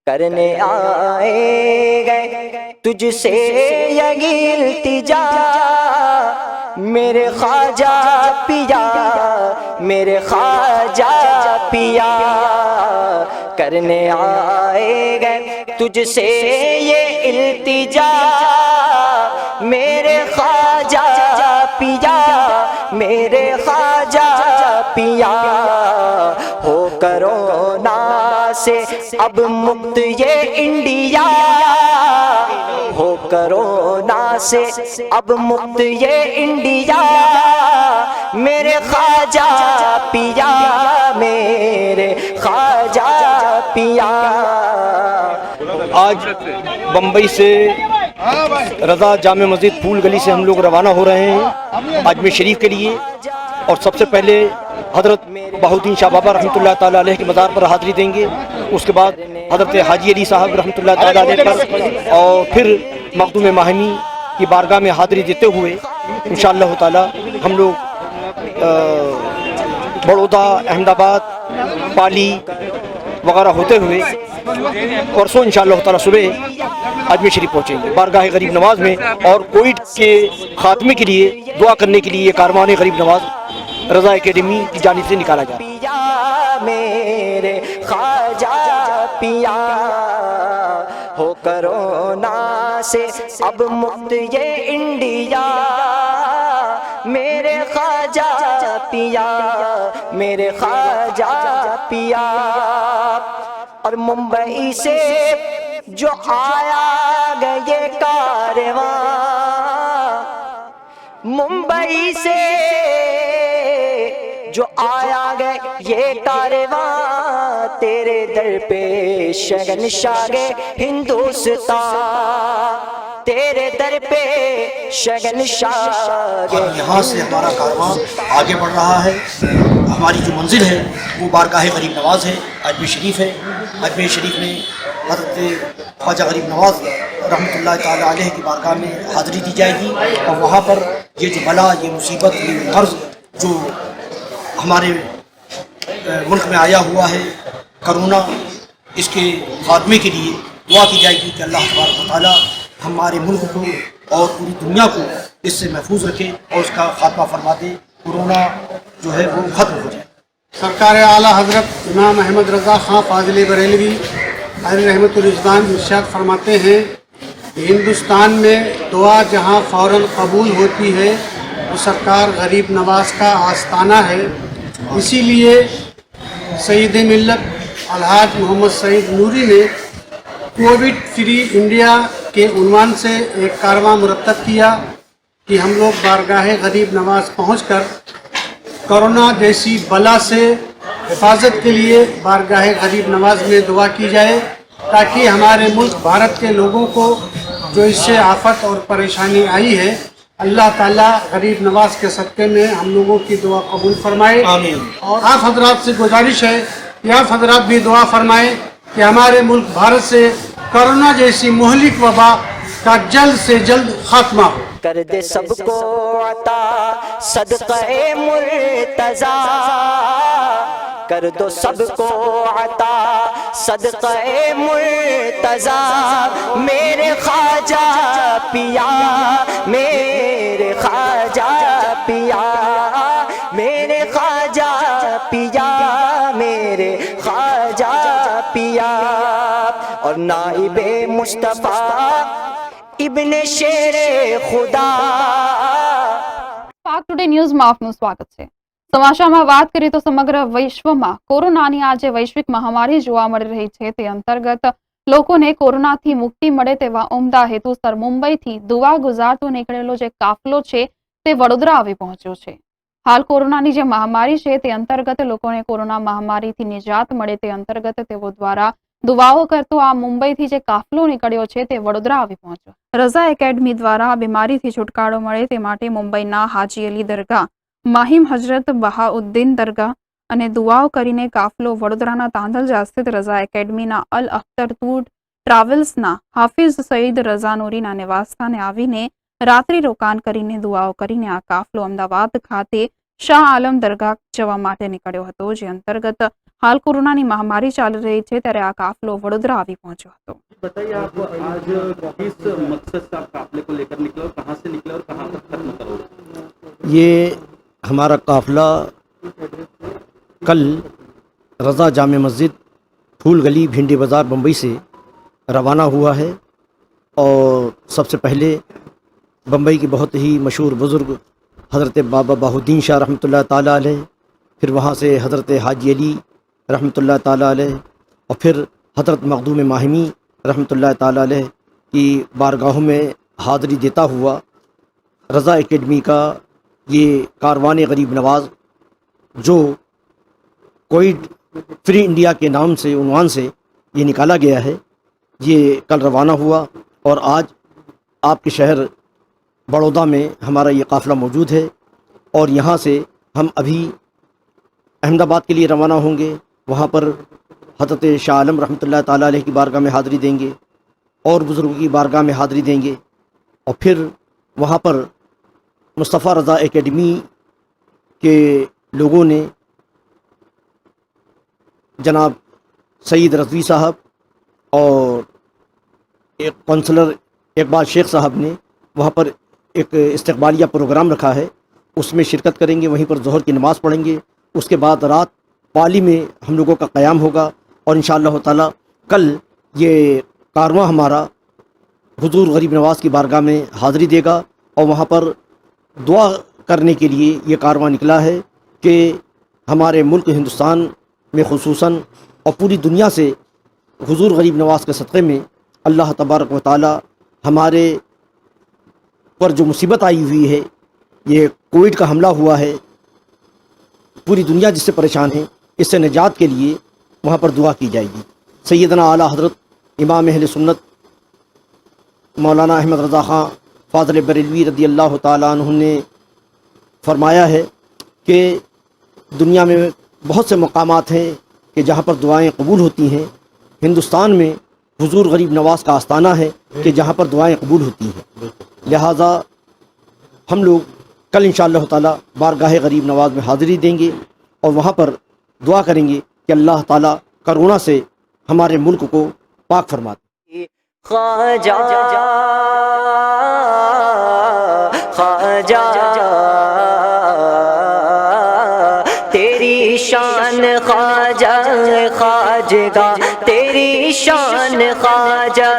کرنے آئے گئے تجھ سے یہی التجا، میرے خواجہ پیا، میرے خواجہ پیا، کرنے آئے گئے تجھ سے یہ التجا، میرے خواجہ پیا، میرے خواجہ پیا، ہو کرونا سے اب مکت یہ انڈیا، ہو کرونا سے اب مکت یہ انڈیا، میرے خواجہ پیا، میرے خواجہ پیا۔ آج بمبئی سے رضا جامع مسجد پھول گلی سے ہم لوگ روانہ ہو رہے ہیں اجمیر شریف کے لیے، اور سب سے پہلے حضرت بہاؤالدین شاہ بابا رحمۃ اللہ تعالیٰ علیہ کے مزار پر حاضری دیں گے، اس کے بعد حضرت حاجی علی صاحب رحمۃ اللہ تعالیٰ علیہ پر، اور پھر مخدوم ماہمی کی بارگاہ میں حاضری دیتے ہوئے انشاءاللہ تعالیٰ ہم لوگ بڑودہ، احمد آباد، پالی وغیرہ ہوتے ہوئے پرسوں انشاءاللہ تعالیٰ صبح اجمیر شریف پہنچیں گے بارگاہ غریب نواز میں، اور کووڈ کے خاتمے کے لیے دعا کرنے کے لیے یہ کاروان غریب نواز رضا اکیڈمی کی جانب سے نکالا جائے۔ میرے خواجہ پیا، ہو کرونا سے اب مکت یہ انڈیا، میرے خواجہ پیا، میرے خواجہ پیا۔ اور ممبئی سے جو آیا گیا یہ کارواں، ممبئی سے جو آیا گئے یہ کارواں، تیرے در پہ شہنشاہ ہندوستان، تیرے در پہ شہنشاہ۔ اور یہاں سے ہمارا کارواں آگے بڑھ رہا ہے، ہماری جو منزل ہے وہ بارگاہ غریب نواز ہے، اجمیر شریف ہے۔ اجمیر شریف میں حضرت خواجہ غریب نواز رحمۃ اللہ تعالیٰ علیہ کی بارگاہ میں حاضری دی جائے گی، اور وہاں پر یہ جو بلا، یہ مصیبت، یہ مرض جو ہمارے ملک میں آیا ہوا ہے کرونا، اس کے خاتمے کے لیے دعا کی جائے گی کہ اللہ تبارک و تعالیٰ ہمارے ملک کو اور پوری دنیا کو اس سے محفوظ رکھے اور اس کا خاتمہ فرما دے، کورونا جو ہے وہ ختم ہو جائے۔ سرکار اعلیٰ حضرت امام احمد رضا خان فاضل بریلوی علیہ رحمۃ الرضوان ارشاد فرماتے ہیں کہ ہندوستان میں دعا جہاں فوراً قبول ہوتی ہے وہ سرکار غریب نواز کا آستانہ ہے، اسی لیے سید ملت الحاج محمد سعید نوری نے کووڈ فری انڈیا کے عنوان سے ایک کارواں مرتب کیا کہ ہم لوگ بارگاہ غریب نواز پہنچ کر کرونا جیسی بلا سے حفاظت کے لیے بارگاہ غریب نواز میں دعا کی جائے، تاکہ ہمارے ملک بھارت کے لوگوں کو جو اس سے آفت اور پریشانی آئی ہے، اللہ تعالیٰ غریب نواز کے صدقے میں ہم لوگوں کی دعا قبول فرمائے۔ آمین۔ اور آپ حضرات سے گزارش ہے کہ آپ حضرات بھی دعا فرمائیں کہ ہمارے ملک بھارت سے کرونا جیسی مہلک وبا کا جلد سے جلد خاتمہ ہو۔ کر دے سب کو عطا صدقہ مرتضی، کر دو سب کو عطا صدقہ مرتضی، میرے خواجہ پیا، میرے خواجہ پیا، میرے خواجہ پیا، میرے خواجہ پیا۔ اور نائب مصطفیٰ ابن شیر خدا۔ પાક ટુડે ન્યૂઝમાં આપનું સ્વાગત છે। સમાચારમાં વાત કરીએ તો સમગ્ર વિશ્વમાં કોરોનાની આજે વૈશ્વિક મહામારી જોવા મળી રહી છે, તે અંતર્ગત લોકોને કોરોનાથી મુક્તિ મળે તેવા ઉમદા હેતુસર મુંબઈથી દુઆ ગુજારતો નીકળેલો જે કાફલો છે તે વડોદરા આવી પહોંચ્યો છે। હાલ કોરોનાની જે મહામારી છે તે અંતર્ગત લોકોને કોરોના મહામારીથી નિજાત મળે તે અંતર્ગત તેઓ દ્વારા દુઆઓ કરતો આ મુંબઈથી જે કાફલો નીકળ્યો છે તે વડોદરા આવી પહોંચ્યો। રઝા એકેડમી દ્વારા આ બીમારીથી છુટકારો મળે તે માટે મુંબઈના હાજી અલી દરગાહ, માહિમ હજરત બહાઉદ્દીન દરગાહ અને દુઆઓ કરીને કાફલો વડોદરાના તાંદલજા સ્થિત રઝા એકેડમીના અલ અખ્તર ટૂર ટ્રાવેલ્સના હાફિઝ સઈદ રઝા નૂરીના નિવાસસ્થાને આવીને રાત્રિ રોકાણ કરીને દુઆઓ કરીને આ કાફલો અમદાવાદ ખાતે શાહ આલમ દરગાહ જવા માટે નીકળ્યો હતો, જે અંતર્ગત હાલ કોરોનાની મહામારી ચાલી રહી છે ત્યારે આ કાફલો વડોદરા આવી પહોંચ્યો હતો. बताइए आप आज किस मकसद से आप काफले को लेकर निकले और कहाँ से निकले और कहाँ तक खत्म करोगे? ये हमारा काफ़िला कल रज़ा जामे मस्जिद फूल गली भिंडी बाज़ार बम्बई से रवाना हुआ है। और सबसे पहले बम्बई के बहुत ही मशहूर बुज़ुर्ग हज़रत बाबा बाहुद्दीन शाह रहमतुल्लाह ताला अलैह, फिर वहाँ से हज़रत हाजी अली रहमतुल्लाह ताला अलैह और फिर हज़रत मखदूम माहिमी रहमतुल्लाह ताला अलैह की बारगाहों में हाज़री देता हुआ रज़ा एकेडमी का ये कारवान गरीब नवाज़ जो कोविड फ्री इंडिया के नाम से उन्वान से ये निकाला गया है, ये कल रवाना हुआ। और आज आपके शहर बड़ौदा में हमारा ये काफ़िला मौजूद है और यहाँ से हम अभी अहमदाबाद के लिए रवाना होंगे। वहाँ पर हज़रत शाह आलम रहमतुल्लाह ताला अलैह की बारगाह में हाज़री देंगे और बुज़ुर्गों की बारगाह में हाज़री देंगे और फिर वहाँ पर मुस्तफ़ा रज़ा एकेडमी के लोगों ने जनाब सईद रज़वी साहब और एक काउंसलर इकबाल शेख साहब ने वहाँ पर एक इस्तक़बालिया प्रोग्राम रखा है, उसमें शिरकत करेंगे। वहीं पर ज़ोहर की नमाज़ पढ़ेंगे। उसके बाद रात पाली में हम लोगों का क़याम होगा और इंशाअल्लाह ताला कल ये कारवां हमारा हुज़ूर गरीब नवाज़ की बारगाह में हाज़री देगा और वहाँ पर दुआ करने के लिए ये कारवां निकला है कि हमारे मुल्क हिंदुस्तान में खुसूसन और पूरी दुनिया से हुज़ूर गरीब नवाज़ के सदक़े में अल्लाह तबारक व तआला हमारे पर जो मुसीबत आई हुई है, ये कोविड का हमला हुआ है, पूरी दुनिया जिससे परेशान है, इससे निजात के लिए वहाँ पर दुआ की जाएगी। सैयदना आला हज़रत इमाम अहले सुन्नत मौलाना अहमद रज़ा ख़ां फ़ाज़िल बरेलवी रज़ी अल्लाह ताला अन्हु ने फरमाया है कि दुनिया में बहुत से मकामात हैं कि जहाँ पर दुआएं कबूल होती हैं। हिंदुस्तान में हुज़ूर गरीब नवाज़ का आस्ताना है कि जहाँ पर दुआएं कबूल होती हैं। लिहाजा हम लोग कल इंशाअल्लाह ताला बारगाह गरीब नवाज़ में हाज़री देंगे और वहाँ पर दुआ करेंगे कि अल्लाह ताला कोरोना से हमारे मुल्क को पाक फरमाते। ख्वाजा ख्वाजा तेरी शान ख्वाजा ख्वाजगा, तेरी शान ख्वाजा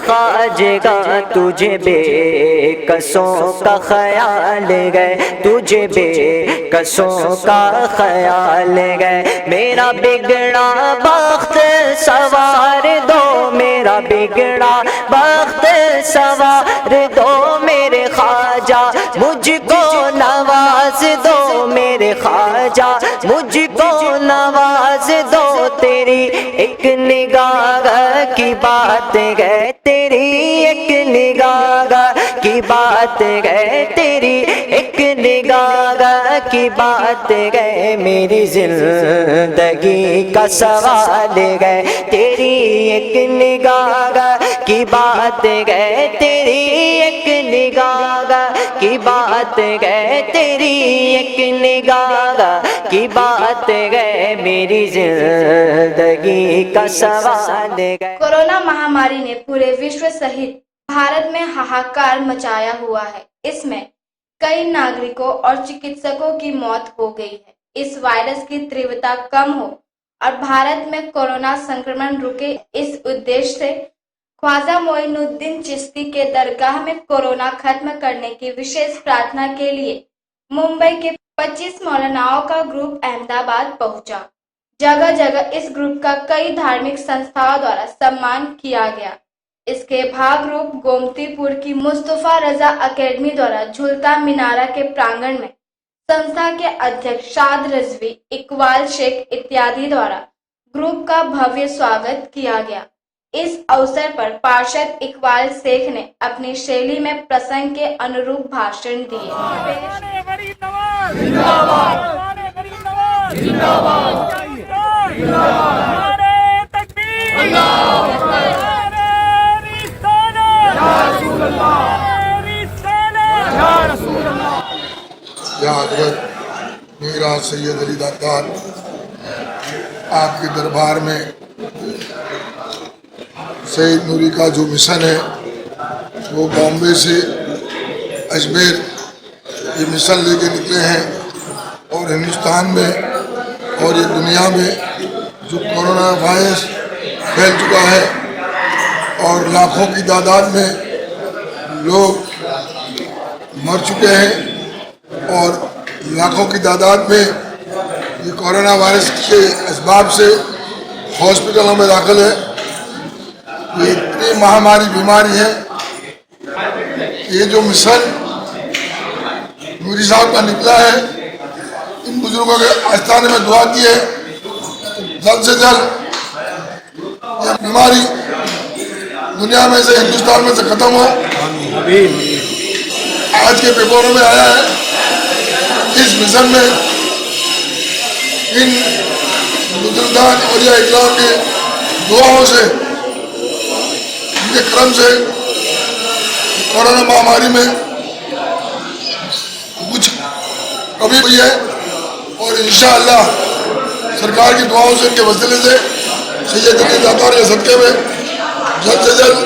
ख्वाजगा, तुझे बेकसों का ख्याल गए, तुझे बेकसों का ख्याल गए। मेरा बिगड़ा बख्त सवार दो, मेरा बिगड़ा बख्त सवार दो मेरे ख्वाजा, मुझको नवाज दो मेरे ख्वाजा, मुझको नवाज दो। तेरी एक निगाह की बात है, तेरी एक निगाह की बात है, तेरी एक निगाह की बात है, मेरी जिंदगी का सवाल है, तेरी एक निगाह की बात है, तेरी एक निगाह की बात है, तेरी एक निगाह की बात है, मेरी जिंदगी का सवाल है। कोरोना महामारी ने पूरे विश्व सहित भारत में हाहाकार मचाया हुआ है। इसमें कई नागरिकों और चिकित्सकों की मौत हो गई है। इस वायरस की तीव्रता कम हो और भारत में कोरोना संक्रमण रुके, इस उद्देश्य से ख्वाजा मोइनुद्दीन चिश्ती के दरगाह में कोरोना खत्म करने की विशेष प्रार्थना के लिए मुंबई के 25 मौलानाओं का ग्रुप अहमदाबाद पहुंचा। जगह जगह इस ग्रुप का कई धार्मिक संस्थाओं द्वारा सम्मान किया गया। इसके भाग रूप गोमतीपुर की मुस्तफा रजा एकेडमी द्वारा झूलता मीनारा के प्रांगण में संस्था के अध्यक्ष शाद रजवी, इकबाल शेख इत्यादि द्वारा ग्रुप का भव्य स्वागत किया गया। इस अवसर पर पार्षद इकबाल शेख ने अपनी शैली में प्रसंग के अनुरूप भाषण दिए। या हजरत मीरा सैयद अली दातार आपके दरबार में सईद नूरी का जो मिशन है वो बॉम्बे से अजमेर ये मिशन लेके निकले हैं और हिंदुस्तान में और ये दुनिया में जो कोरोना वायरस फैल चुका है और लाखों की तादाद में लोग मर चुके हैं और लाखों की तादाद में ये कोरोना वायरस के असबाब से हॉस्पिटलों में दाखिल है। ये इतनी महामारी बीमारी है। ये जो मिशन नूरी साहब का निकला है, इन बुजुर्गों के आस्थाने में दुआ की है जल्द से जल्द ये बीमारी दुनिया में से, हिंदुस्तान में से खत्म हो। आज के पेपरों में आया है इस मिशन में इन बुजुर्गान और या इकराम के दुआओं से, इनके क्रम से कोरोना महामारी में कुछ कमी हुई है और इंशाअल्लाह सरकार की दुआओं से, इनके वसीले से, सैयद के दातार के सदके में जल्द से जल्द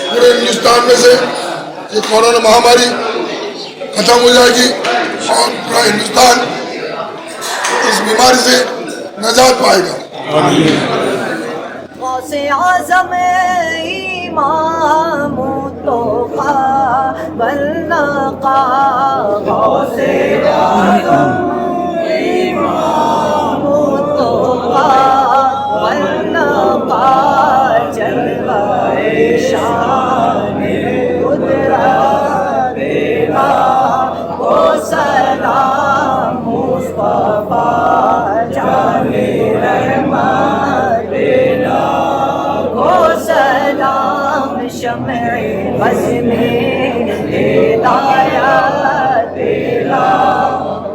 पूरे हिंदुस्तान में से ये कोरोना महामारी खत्म हो जाएगी और पूरा हिंदुस्तान इस बीमारी से नजात पाएगा। गौसे आज़म इमाम तो बल्लका, गौसे आज़म इमाम तो बल्लका, जलवाए शान कुदरत तेरा को सलाम मुस्तफा जाने रहमत तेरा को सलाम शम्ए बज़ में हिदायत तेरा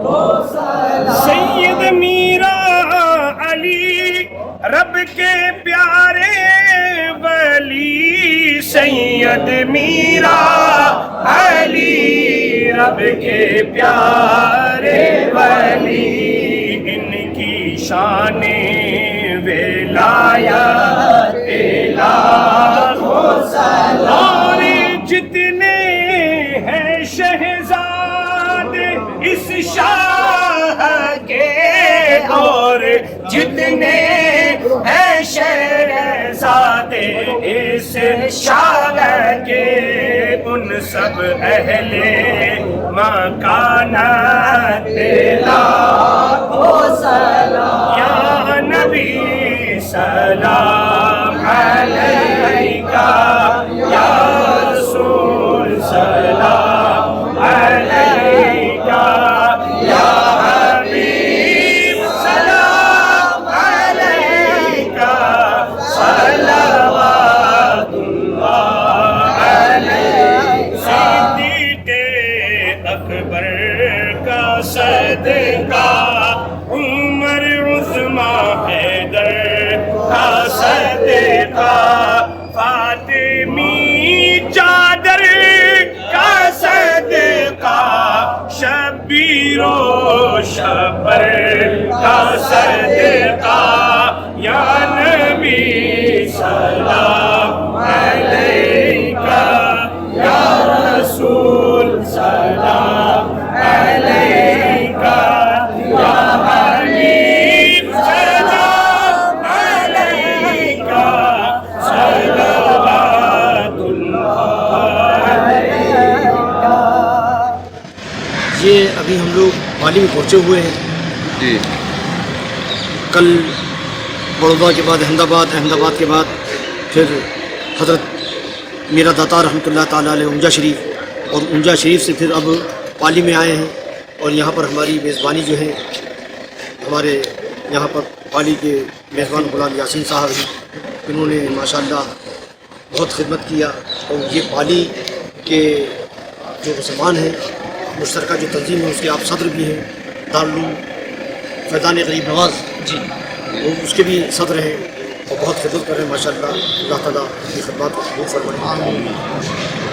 को सलाम। सैयद मीरा अली रब के प्यारे वली, सैयद मीरा अली रब के प्यारे वली, इनकी शाने विलायत लाखों सलाम। और जितने हैं शहजादे इस शाह के, और जितने हैं शहजादे इस शाह के, उन सब अहले मकानत लाखों सलाम। या नबी सलाम अलैका, या रसूल सलाम अलैका, या हबीब सलाम अलैका, सलवातुल्लाह अलैका। सिद्दीक़े अकबर का सदका, उमर उस्मा हैदर का सदका, फातिमी चादर का सदका, शबीरो शबर का सदका, या नबी सलाम अलैका, या रसूल सलाम अलैका, या हबीब सलाम अलैका, सलवातुल्लाह अलैका। ये अभी हम लोग पाली में पहुँचे हुए हैं जी। कल बड़ौदा के बाद अहमदाबाद, अहमदाबाद के बाद फिर हज़रत मीरा दातार रहमतुल्लाह ताला अलैह उंजा शरीफ, और उंजा शरीफ से फिर अब पाली में आए हैं। और यहाँ पर हमारी मेज़बानी जो है, हमारे यहाँ पर पाली के मेज़बान गुलाम यासीन साहब हैं, इन्होंने माशाअल्लाह बहुत खिदमत किया। और ये पाली के जो मुसलमान हैं, मुश्तरका जो तंजीम है, उसके आप सदर भी हैं, दारुल फैज़ान गरीब नवाज़ जी, वो उसके भी सदर हैं और बहुत खिदमत कर रहे हैं माशाअल्लाह। अल्लाह ताला की खिदमत को कबूल फरमाए।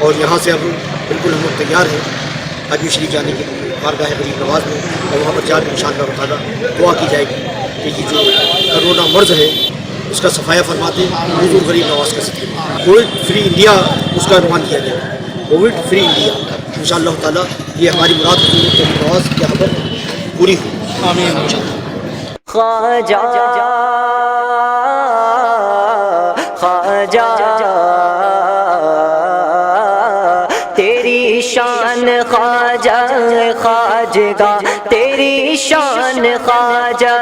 और यहाँ से अब बिल्कुल हम लोग तैयार हैं अजमेर शरीफ जाने के लिए बारगाह गरीब नवाज में, और वहाँ पर जाकर इंशाअल्लाह ताला दुआ की जाएगी कि ये जो कोरोना मर्ज है उसका सफाया फरमाते हुजूर गरीब नवाज के सदक़े कोविड फ्री इंडिया उसका अनुमान किया गया, कोविड फ्री इंडिया इंशाअल्लाह ताला ये हमारी मुराद हुजूर गरीब नवाज के यहाँ पर पूरी हुई। आमीन। ख्वाजा ख्वाजा तेरी शान ख्वाजा ख्वाजगा, तेरी शान ख्वाजा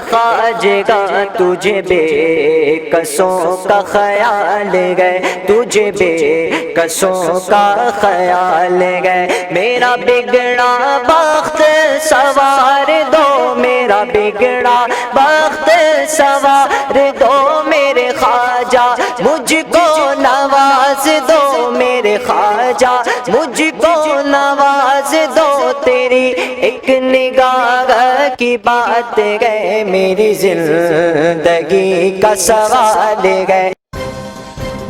ख्वाजगा, तुझे बेकसों का ख्याल गए, तुझे बेकसों का ख्याल गए। मेरा बिगड़ा बख्त सवार दो, मेरा बिगड़ा बख्त सवार दो मेरे ख्वाजा, मुझको नवाज दो मेरे ख्वाजा, मुझको नवाज दो। तेरी एक निगाह की बात गए, मेरी जिंदगी का सवाल गए।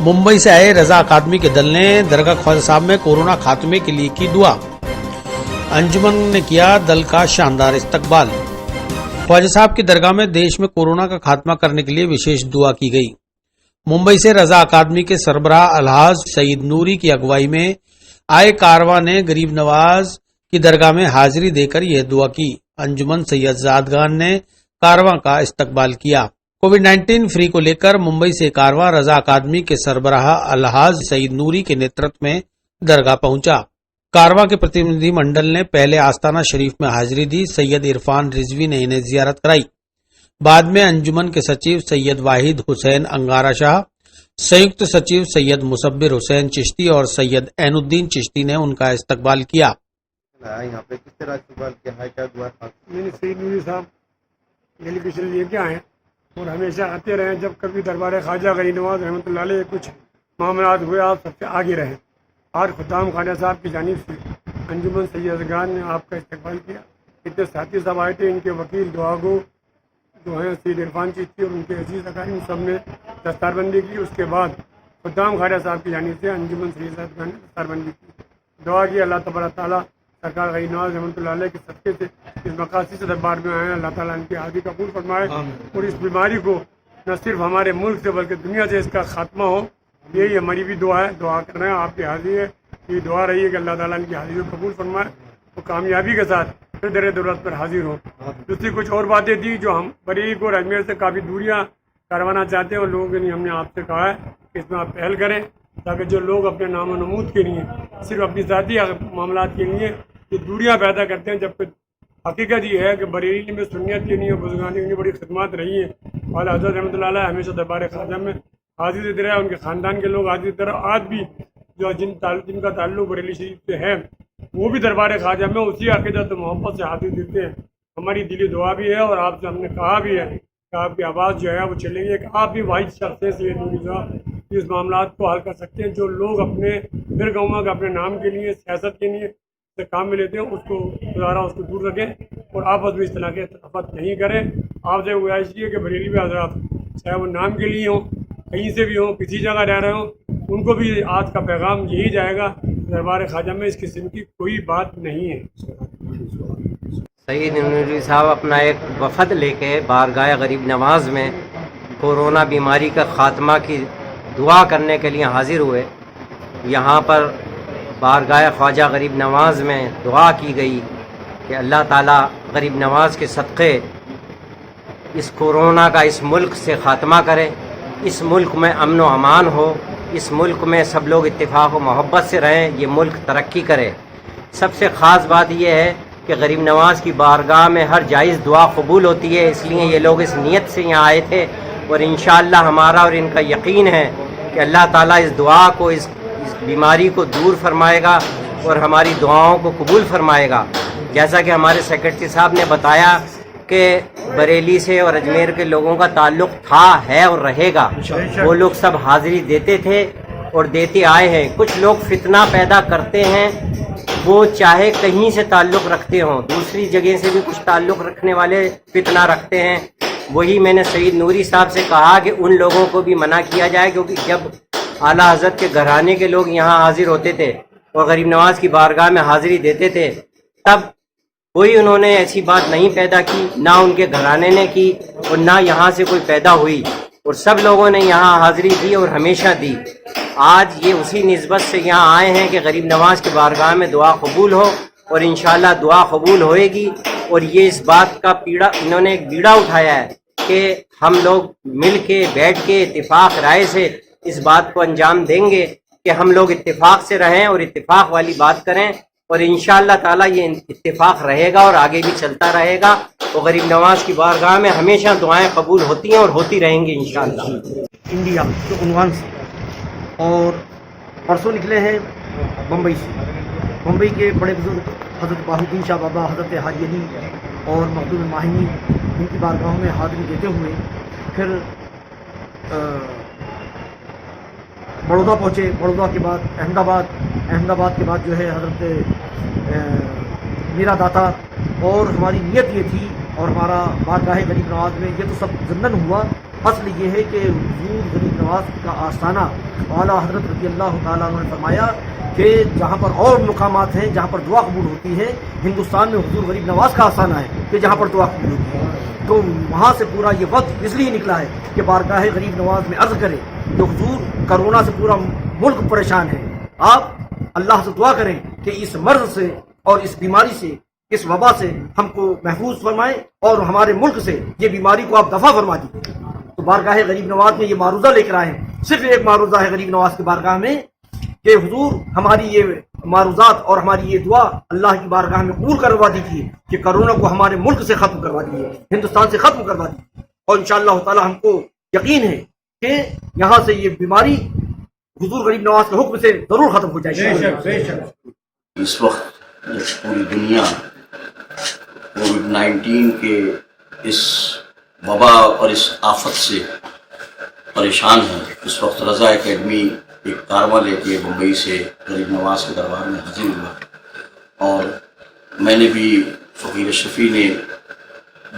मुंबई से आए रजा अकादमी के दल ने दरगाह ख्वाजा साहब में कोरोना खात्मे के लिए की दुआ। अंजुमन ने किया दल का शानदार इस्तकबाल। ख्वाजा साहब की दरगाह में देश में कोरोना का खात्मा करने के लिए विशेष दुआ की गई। मुंबई से रजा अकादमी के सरबराह अलहाज सईद नूरी की अगुवाई में आए कारवां ने गरीब नवाज की दरगाह में हाजिरी देकर यह दुआ की। अंजुमन सैयद जादगान ने कारवां का इस्तकबाल किया। कोविड-19 फ्री को लेकर मुंबई से कारवां रजा अकादमी के सरबराह अलहाज सईद नूरी के नेतृत्व में दरगाह पहुंचा। कारवां के प्रतिनिधि मंडल ने पहले आस्ताना शरीफ में हाजिरी दी। सैयद इरफान रिजवी ने इन्हें जियारत कराई। बाद में अंजुमन के सचिव सैयद वाहिद हुसैन अंगारा शाह, संयुक्त सचिव सैयद मुसब्बिर हुसैन चिश्ती और सैयद ऐनुद्दीन चिश्ती ने उनका इस्तकबाल किया। यहाँ पे किस तरह इस्तकबाल किया है, क्या दुआ था? मैंने सईद नूरी साहब डेलीगेशन लेके आए और हमेशा आते रहे। जब कभी दरबार ख्वाजा गरीब नवाज रहमतुल्लाह अलैह कुछ मामला हुए आप सबसे आगे रहे। और खुदाम ख्वाजा साहब की जानिब से अंजुमन सैयदगान ने आपका इस्तकबाल किया। इतने साथी सब आए थे, इनके वकील दुआगो जो हैं सैयद इरफान चिश्ती और उनके अजीज अकारीम सब ने दस्तारबंदी की। उसके बाद खुदाम ख्वाजा साहब की जानिब से अंजुमन सैयदगान ने दस्तारबंदी की। दुआ की अल्लाह तबारक ताला सरकार गरीब नवाज रहमतुल्लाह अलैह के सदक़े से इस मकासद से दरबार में आए, अल्लाह ताला इनकी हाजिरी कबूल फरमाए और इस बीमारी को न सिर्फ हमारे मुल्क से बल्कि दुनिया से इसका खात्मा हो। यही हमारी भी दुआ है। दुआ कर रहे हैं, आपकी हाजिरी है, ये दुआ रही है कि अल्लाह ताला इनकी हाजिरी को कबूल फरमाए और कामयाबी के साथ फिर दर दौलत पर हाजिर हो। दूसरी कुछ और बातें थी जो हम बरेली को अजमेर से काफ़ी दूरियाँ करवाना चाहते हैं और लोगों के लिए हमने आपसे कहा है कि इसमें आप पहल करें ताकि जो लोग अपने नाम नमूद के लिए सिर्फ अपनी ज़ाती मामला के लिए ये दूरियाँ पैदा करते हैं, जबकि हकीकत ये है कि बरेली में सुन्नियत के लिए बुजुर्गान की बड़ी खिदमत रही है। और हज़रत रहमतुल्लाह अलैह हमेशा दरबार ख्वाजा में हाजिर देते रहे, उनके ख़ानदान के लोग हाजिर देते रहे। आज भी जो जिनका ताल्लुक़ बरेली शरीफ से है वो भी दरबार ख्वाजा में उसी अक़ीदत मोहब्बत से हाजिर देते हैं। हमारी दिली दुआ भी है और आपसे हमने कहा भी है कि आपकी आवाज़ जो है वो चलेगी कि आप भी वाहिद शख्स हैं सैयद नूरी साहब इस मामला को हल कर सकते हैं। जो लोग अपने फिर कहूँगा कि अपने नाम के लिए सियासत के लिए से काम में लेते हैं उसको गुजारा उसको दूर रखें और आपस में इस तरह के तफत नहीं करें। आपसे गुजारिश है कि बरेली में हज़रात चाहे वो नाम के लिए हों, कहीं से भी हों, किसी जगह रह रहे हों, उनको भी आज का पैगाम यही जाएगा दरबार ख्वाजा में इस किस्म की कोई बात नहीं है। सईद नूरी साहब अपना एक वफद लेके बारगाह गरीब नवाज में कोरोना बीमारी का ख़ात्मा की दुआ करने के लिए हाजिर हुए। यहाँ पर बारगाह ख्वाजा गरीब नवाज में दुआ की गई कि अल्लाह ताला गरीब नवाज के सदक़े इस कोरोना का इस मुल्क से ख़ात्मा करे, इस मुल्क में अमन व अमान हो, इस मुल्क में सब लोग इत्तेफाक व मोहब्बत से रहें, ये मुल्क तरक्की करे। सबसे ख़ास बात यह है कि गरीब नवाज की बारगाह में हर जायज़ दुआ कबूल होती है, इसलिए ये लोग इस नीयत से यहाँ आए थे और इंशाअल्लाह हमारा और इनका यकीन है कि अल्लाह ताला इस दुआ को इस बीमारी को दूर फरमाएगा और हमारी दुआओं को कबूल फरमाएगा। जैसा कि हमारे सेक्रेटरी साहब ने बताया कि बरेली से और अजमेर के लोगों का ताल्लुक़ था, है और रहेगा। वो लोग सब हाज़िरी देते थे और देते आए हैं। कुछ लोग फितना पैदा करते हैं, वो चाहे कहीं से ताल्लुक़ रखते हों, दूसरी जगह से भी कुछ ताल्लुक़ रखने वाले फितना रखते हैं। वही मैंने सईद नूरी साहब से कहा कि उन लोगों को भी मना किया जाए, क्योंकि जब आला हज़रत के घराने के लोग यहाँ हाजिर होते थे اور غریب نواز کی بارگاہ میں حاضری دیتے تھے، تب کوئی انہوں نے ایسی بات نہیں پیدا کی، نہ ان کے گھرانے نے کی اور نہ یہاں سے کوئی پیدا ہوئی، اور سب لوگوں نے یہاں حاضری دی اور ہمیشہ دی۔ آج یہ اسی نسبت سے یہاں آئے ہیں کہ غریب نواز کی بارگاہ میں دعا قبول ہو، اور انشاءاللہ دعا قبول ہوئے گی۔ اور یہ اس بات کا انہوں نے ایک بیڑا اٹھایا ہے کہ ہم لوگ مل کے بیٹھ کے اتفاق رائے سے اس بات کو انجام دیں گے کہ ہم لوگ اتفاق سے رہیں اور اتفاق والی بات کریں، اور انشاءاللہ تعالی یہ اتفاق رہے گا اور آگے بھی چلتا رہے گا۔ تو غریب نواز کی بارگاہ میں ہمیشہ دعائیں قبول ہوتی ہیں اور ہوتی رہیں گی انشاءاللہ۔ انڈیا کے عنوان سے، اور پرسوں نکلے ہیں بمبئی سے۔ بمبئی کے بڑے بزرگ حضرت بہاؤالدین شاہ بابا، حضرت حاجی علی اور مخدوم ماہینی، ان کی بارگاہوں میں حاضری دیتے ہوئے پھر بڑودہ پہنچے۔ بڑودہ کے بعد احمد آباد کے بعد جو ہے حضرت میرا داتا، اور ہماری نیت یہ تھی اور ہمارا بارگاہ غریب نواز میں یہ تو سب ضمن ہوا۔ اصل یہ ہے کہ حضور غریب نواز کا آستانہ اعلیٰ حضرت رضی اللہ تعالیٰ عنہ نے فرمایا کہ جہاں پر اور مقامات ہیں جہاں پر دعا قبول ہوتی ہے، ہندوستان میں حضور غریب نواز کا آستانہ ہے کہ جہاں پر دعا قبول ہوتی ہے۔ تو وہاں سے پورا یہ وقت اس لیے نکلا ہے کہ بارگاہ غریب نواز میں عرض کرے کہ حضور کرونا سے پورا ملک پریشان ہے، آپ اللہ سے دعا کریں کہ اس مرض سے اور اس بیماری سے، اس وبا سے ہم کو محفوظ فرمائیں اور ہمارے ملک سے یہ بیماری کو آپ دفع فرما دیجیے۔ تو بارگاہ غریب نواز میں یہ معروضہ لے کر آئے ہیں۔ صرف ایک معروضہ ہے غریب نواز کی بارگاہ میں کہ حضور ہماری یہ معروضات اور ہماری یہ دعا اللہ کی بارگاہ میں قبول کروا دیجیے کہ کرونا کو ہمارے ملک سے ختم کروا دیجیے، ہندوستان سے ختم کروا دیجیے، اور انشاءاللہ تعالی ہم کو یقین ہے کہ یہاں سے یہ بیماری حضور غریب نواز کے حکم سے ضرور ختم ہو جائے گی۔ اس وقت جب پوری دنیا کووڈ-19 کے اس وبا اور اس آفت سے پریشان ہے، اس وقت رضا اکیڈمی ایک کارواں لے کے بمبئی سے غریب نواز کے دربار میں حاضر ہوا، اور میں نے بھی فقیر شفیع نے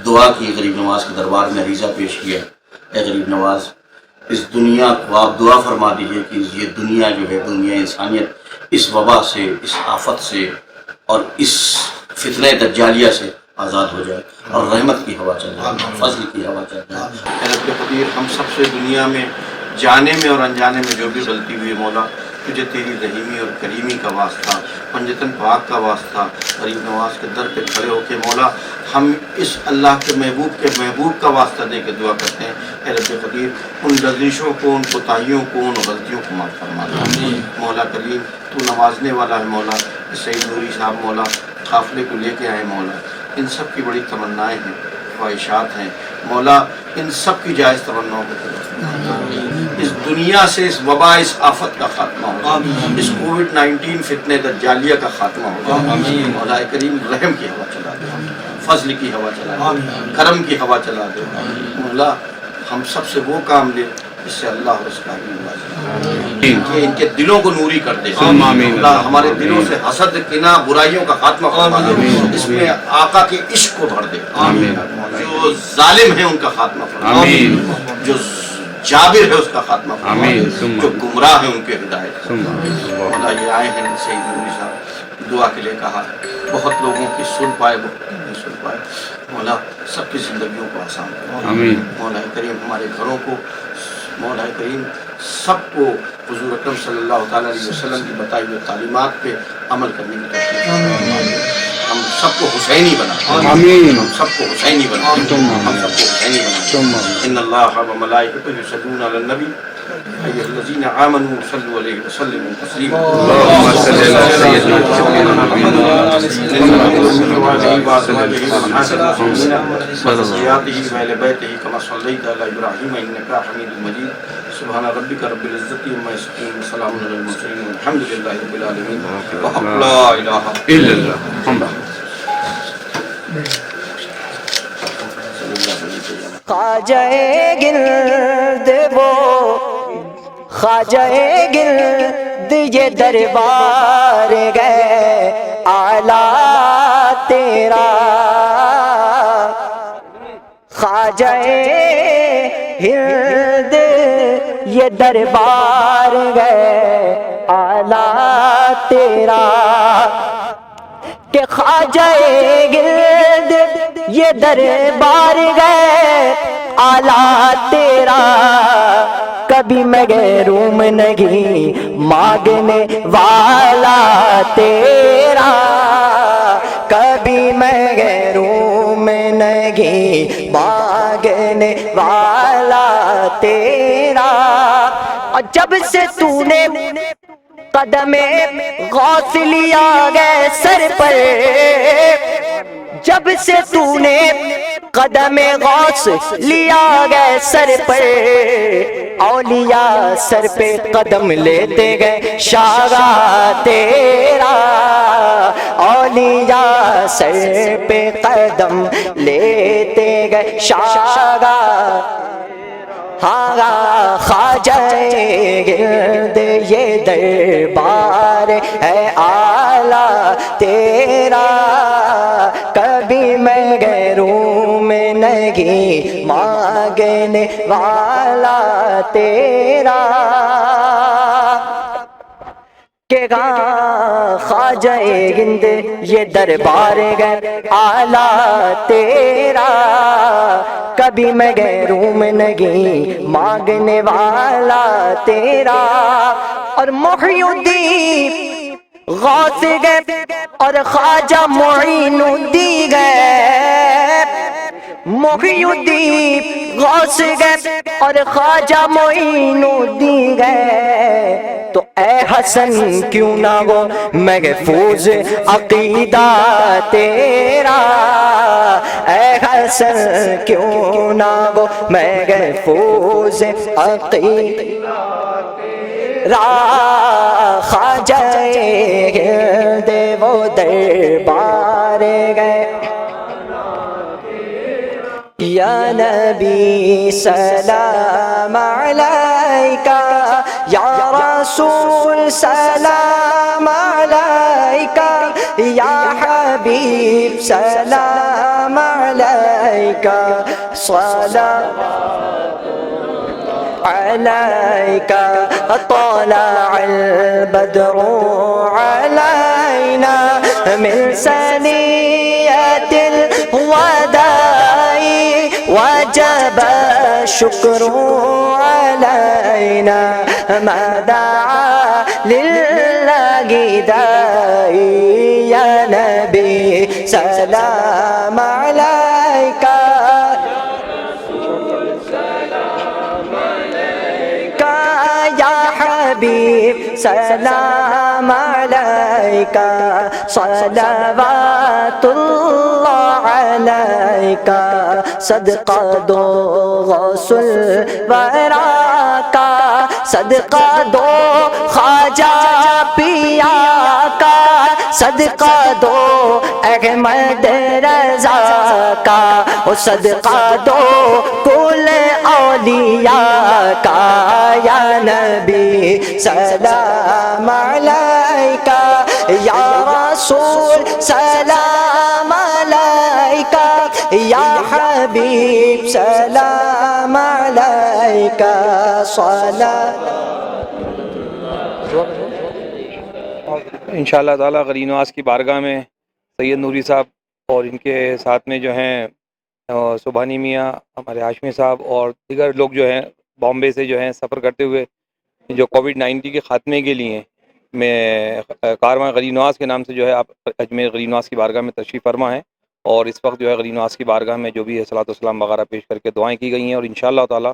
دعا کی، غریب نواز کے دربار میں عریضہ پیش کیا، اے غریب نواز اس دنیا کو آپ دعا فرما دیجیے کہ یہ دنیا جو ہے، دنیا انسانیت اس وبا سے، اس آفت سے اور اس فتنہ دجالیہ سے آزاد ہو جائے اور رحمت کی ہوا چل جائے، فضل کی ہوا چل جائے۔ اے رب قدیر، ہم سب سے دنیا میں جانے میں اور انجانے میں جو بھی غلطی ہوئی مولا، تجھے تیری رحیمی اور کریمی کا واسطہ، پنجتن پاک کا واسطہ، غریب نواز کے در پہ کھڑے ہو کے مولا ہم اس اللہ کے محبوب کا واسطہ دے کے دعا کرتے ہیں۔ اے رب قدیر، ان لغزشوں کو، ان کوتاہیوں کو، ان غلطیوں کو معاف فرما دے مولا کریم۔ تو نوازنے والا ہے مولا۔ سعید نوری صاحب مولا قافلے کو لے کے آئے مولا، ان سب کی بڑی تمنائیں ہیں، خواہشات ہیں مولا، ان سب کی جائز تمناؤں کو اس دنیا سے، اس وبا، اس آفت کا خاتمہ ہوگا، اس کووڈ-19 فتنہ دجالیہ کا خاتمہ ہوگا مولا کریم۔ رحم کی ہوا چلا دے، فضل کی ہوا چلا دے، کرم کی ہوا چلا دے مولا۔ ہم سب سے وہ کام لے جس سے اللہ اور اس کا کہ ان کے دلوں کو نوری کر دے اللہ، ہمارے دلوں سے حسد، کینہ، برائیوں کا خاتمہ فرما دے، اس میں آقا کے عشق کو بھر دے، جو ظالم ہیں ان کا خاتمہ فرما دے، جو جابر ہے اس کا خاتمہ فرما دے، جو گمراہ ہیں ان کے ہدایت مولا۔ یہ آئے ہیں سعید نوری صاحب، دعا کے لیے کہا ہے، بہت لوگوں کی سن پائے، بہت نہیں سن پائے مولا، سب کی زندگیوں کو آسان کرو مولا کریم، ہمارے گھروں کو مولا کریم، سب کو حضور اکرم صلی اللہ تعالیٰ علیہ وسلم کی بتائی ہوئی تعلیمات پہ عمل کرنے کی توفیق، ہم سب کو حسینی بنا، ہم سب کو حسینی بنا، ہم سب کو حسینی بنا۔ ان اللہ و ملائکتہ یصلون علی النبی ایھا الذین آمنوا صلوا علیہ وسلموا تسلیما۔ اللهم صل علی سیدنا كما صليت على إبراهيم إنك حميد مجيد سبحان ربك رب العزة عما يصفون وسلام على المرسلين والحمد لله رب العالمين وحق لا إله إلا الله۔ خواجہ گرد وہ خواجہ گرد یہ دربار گئے اعلیٰ تیرا، خواجہ ہند یہ دربار گئے آلہ تیرا کہ خواجہ گرد یہ دربار گئے آلہ تیرا کبھی محروم نہیں مانگنے والا تیرا کبھی محروم نہیں مانگنے والا تیرا اور جب سے تو نے قدم غوث لیا گئے سر پر جب سے تو نے قدم غوث لیا گئے سر پر اولیاء سر پہ قدم لیتے گئے شاگا تیرا اولیاء سر پہ قدم لیتے گئے شاگا ہاں خواجہ گرد یہ دربار ہے اعلیٰ تیرا کبھی محروم نہیں مانگنے والا تیرا کہ خواجہ گرد یہ دربار ہے اعلیٰ تیرا کبھی محروم نہیں مانگنے والا تیرا اور محی الدین غوث گئے اور خواجہ معین الدین گئے محی الدین غوث گئے اور خواجہ معین الدین گئے تو اے حسن کیوں نہ ہو محفوظ عقیدہ تیرا اے حسن کیوں نہ ہو محفوظ عقیدہ خواجہ گرد وہ دربار گئے یا نبی سلام علیکہ یا رسول سلام علیکہ یا حبیب سلام علیکہ صلوات علیکہ طلع البدر علینا من ثنیۃ الوداع وجب الشکر علینا ما دعا للہ داعی یا نبی سلام علیکہ حبیب سلام علیکہ صلوات اللہ علیکہ صدقہ دو غوث الورا کا صدقہ دو خواجہ پیا کا صدقہ دو احمد رضا کا صدقہ دو کل اولیاء کا یا نبی سلام علیکہ یا رسول سلام علیکہ یا حبیب سلام علیکہ انشاءاللہ تعالیٰ غری نواز کی بارگاہ میں سید نوری صاحب اور ان کے ساتھ میں جو ہیں سبحانی میاں ہمارے ہاشمی صاحب اور دیگر لوگ جو ہیں بامبے سے جو ہیں سفر کرتے ہوئے جو کووڈ-19 کے خاتمے کے لیے میں کارواں غری نواز کے نام سے جو ہے آپ اجمیر غری نواز کی بارگاہ میں تشریف فرما ہیں اور اس وقت جو ہے غری نواز کی بارگاہ میں جو بھی ہے صلاۃ والسلام وغیرہ پیش کر کے دعائیں کی گئی ہیں اور انشاءاللہ تعالیٰ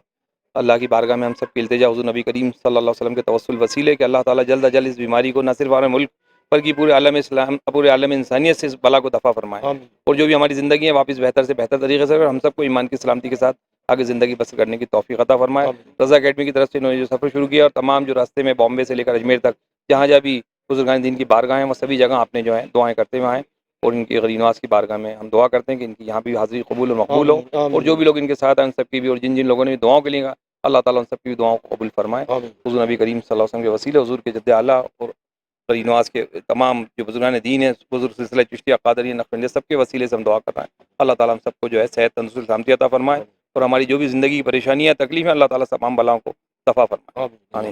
اللہ کی بارگاہ میں ہم سب کی التجا حضور نبی کریم صلی اللہ علیہ وسلم کے توسل وسیلے کہ اللہ تعالیٰ جلد از جلد اس بیماری کو نہ صرف ہمارے ملک بلکہ پورے عالم اسلام پورے عالم انسانیت سے اس بلا کو دفع فرمائے اور جو بھی ہماری زندگی ہے واپس بہتر سے بہتر طریقے سے ہم سب کو ایمان کی سلامتی کے ساتھ آگے زندگی بسر کرنے کی توفیق عطا فرمائے۔ رضا اکیڈمی کی طرف سے انہوں نے جو سفر شروع کیا اور تمام جو راستے میں بامبے سے لے کر اجمیر تک جہاں جہاں بھی بزرگان دین کی بارگاہ ہیں وہ سبھی جگہ آپ نے جو ہے دعائیں کرتے ہوئے آئیں اور ان کی غری نواز کی بارگاہ میں ہم دعا کرتے ہیں کہ ان کی یہاں بھی حاضری قبول اور مقبول ہو اور جو بھی لوگ ان کے ساتھ ہیں ان سب کی بھی اور جن جن لوگوں نے بھی دعاؤں کے لیے اللہ تعالیٰ ان سب کی بھی دعاؤں کو قبول فرمائے حضور نبی کریم صلی اللہ علیہ وسلم کے وسیلے حضور کے جد اعلیٰ اور غری نواز کے تمام جو بزرگان دین ہیں بزرگ سلسلہ چشتیہ قادریہ نقشبندیہ سب کے وسیلے سے ہم دعا کر رہے ہیں اللہ تعالیٰ ہم سب کو جو ہے صحت تندرستی سلامتی عطا فرمائے اور ہماری جو بھی زندگی کی پریشانیاں تکلیفیں اللہ تعالیٰ تمام بلاؤں کو دفع فرمائے آمین۔